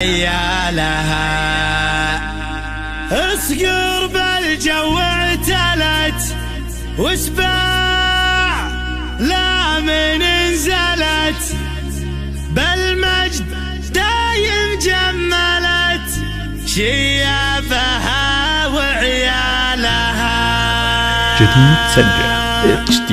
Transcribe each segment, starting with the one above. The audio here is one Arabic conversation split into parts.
يا لها اصقر بالجو اعتلت واسباع لا من انزلت بالمجد دايم جملت شيابها وعيالها. جديد سنجة HD.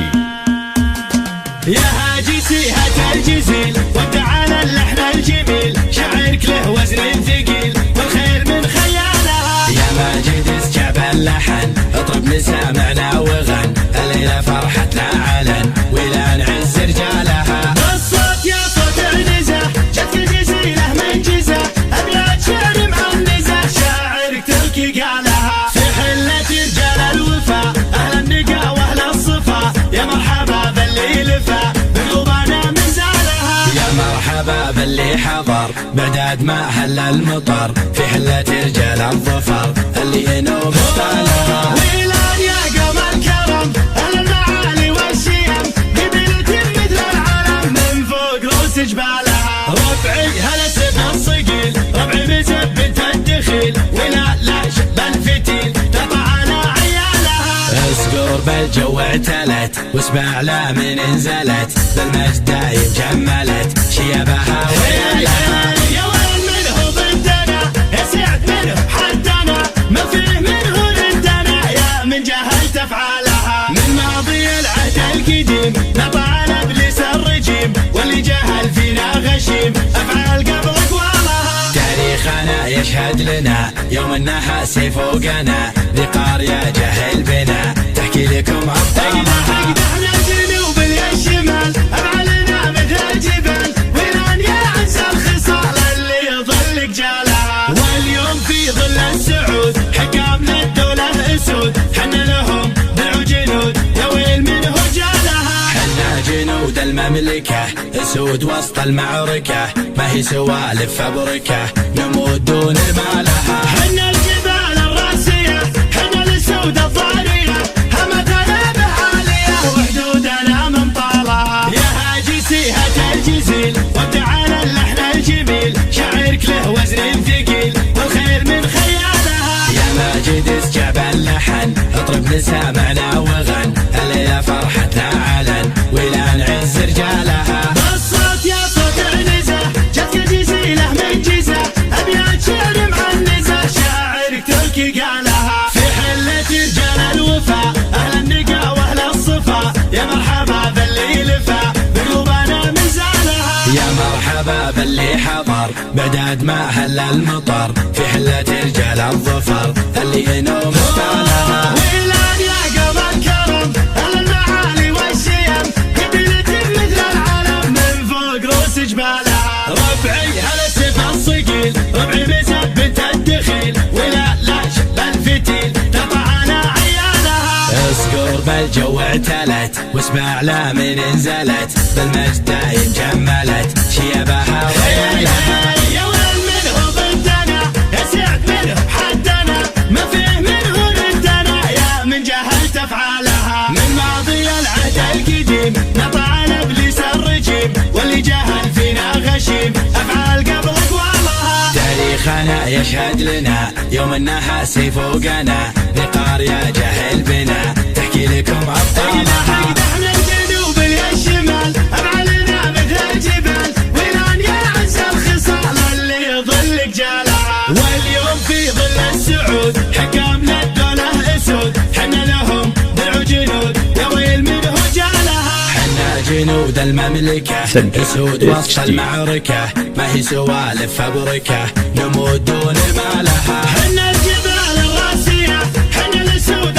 يا هاجسي هات الجزيل ودع على اللحن الجميل، شعرك له وزن ثقيل والخير من خيالها. يا ماجد اسجع اللحن اطرب مسامعنا وغن، الليلة فرحتنا علن ولا نعز رجالها. الصوت يا صوت عنزة جتك الجزيلة من جزة، ابيات شعر معنزة شاعرك تلقي قالها. في حلة رجال الوفا اهل النقا واهل الصفا، يا مرحبا باللي لفا بقلوبنا منزالها. يا مرحبا باللي حضر بعداد ما هل المطر، في حلة رجال الظفر اللي ينوب ابطالها. ويلان يا قوم الكرم اهل المعالي والشيم، قبيلة مثل العلم من فوق رؤوس جبالها. ربعي هلا سب الصقيل ربعي مزب بنت الدخيل، ولا لا شب الفتيل تطع على عيالها. اسقر بالجو اعتلت واسباع لا من انزلت، بالمجد دايم جملت شيابها وعيالها. يا ويل منه ضدنا يا سعد منه حدنا، ما فيه منه ردنا يا من جهلت افعالها. من ماضي العهد القديم نطع على ابليس الرجيم، واللي جهل فينا غشيم افعال قبل اقوالها. تاريخنا يشهد لنا يوم النحاس فوقنا، ذي قارية جهل بنا تحكي لكم ابطالها. اقدحنا الجنوب الشمال افعالنا مثل الجبال، ويلان يا عز الخصال اللي يظل جالها. واليوم في ظل السعود حكامنا الدولة اسود، حنا لهم دعوا جنود يا ويل من هجالها. حنا جنود المملكة اسود وسط المعركة، ما هي سوالف فبركة نموت دون المالها. حنا الجبال الراسية حنا الاسود الضارية، همتنا بعالية وحدودنا من طالها. يا هاجسي هات الجزيل ودع على اللحن الجميل، شعرك له وزن ثقيل والخير من خيالها. يا ماجد اسجع اللحن اطرب مسامعنا وغن، الليلة فرحتنا علن ولا نعز رجالها. الصوت يا صوت عنزة جتك الجزيلة من جزة، ابيات شعر معنزة شاعرك تلقي قالها. في حلة رجال الوفا اهل النقا واهل الصفا، يا مرحبا باللي لفا بقلوبنا منزالها. يا مرحبا باللي حضر بعداد ما هل المطر، في حلة رجال الظفر اللي ينوب ابطالها. ويلان يا قوم الكرم اهل المعالي والشيم، قبيلة مثل العلم من فوق رؤوس جبالها. ربعي هلا سب الصقيل ربعي مزب بنت الدخيل، ولا لا شب الفتيل تطع على عيالها. اسقر بالجو اعتلت واسباع لا من انزلت، بالمجد دايم جملت شيابها وعيالها. يا ويل منه ضدنا يا سعد منه حدنا، ما فيه منه ردنا يا من جهلت افعالها. من ماضي العهد القديم نطع على ابليس الرجيم، واللي جهل فينا غشيم افعال قبل اقوالها. تاريخنا يشهد لنا يوم النحاس فوقنا، ذي قارية جهل بنا تحكي لكم ابطالها. اقدحنا الجنوب الشمال افعالنا مثل الجبال، ويلان يا عز الخصال اللي يظل جالها. واليوم في ظل السعود حكامنا الدولة اسود، حنا لهم دعوا جنود يا ويل من هجالها. حنا جنود المملكة اسود وسط المعركة، ما هي سوالف فبركة نموت دون مالها. حنا الجبال الراسية حنا الاسود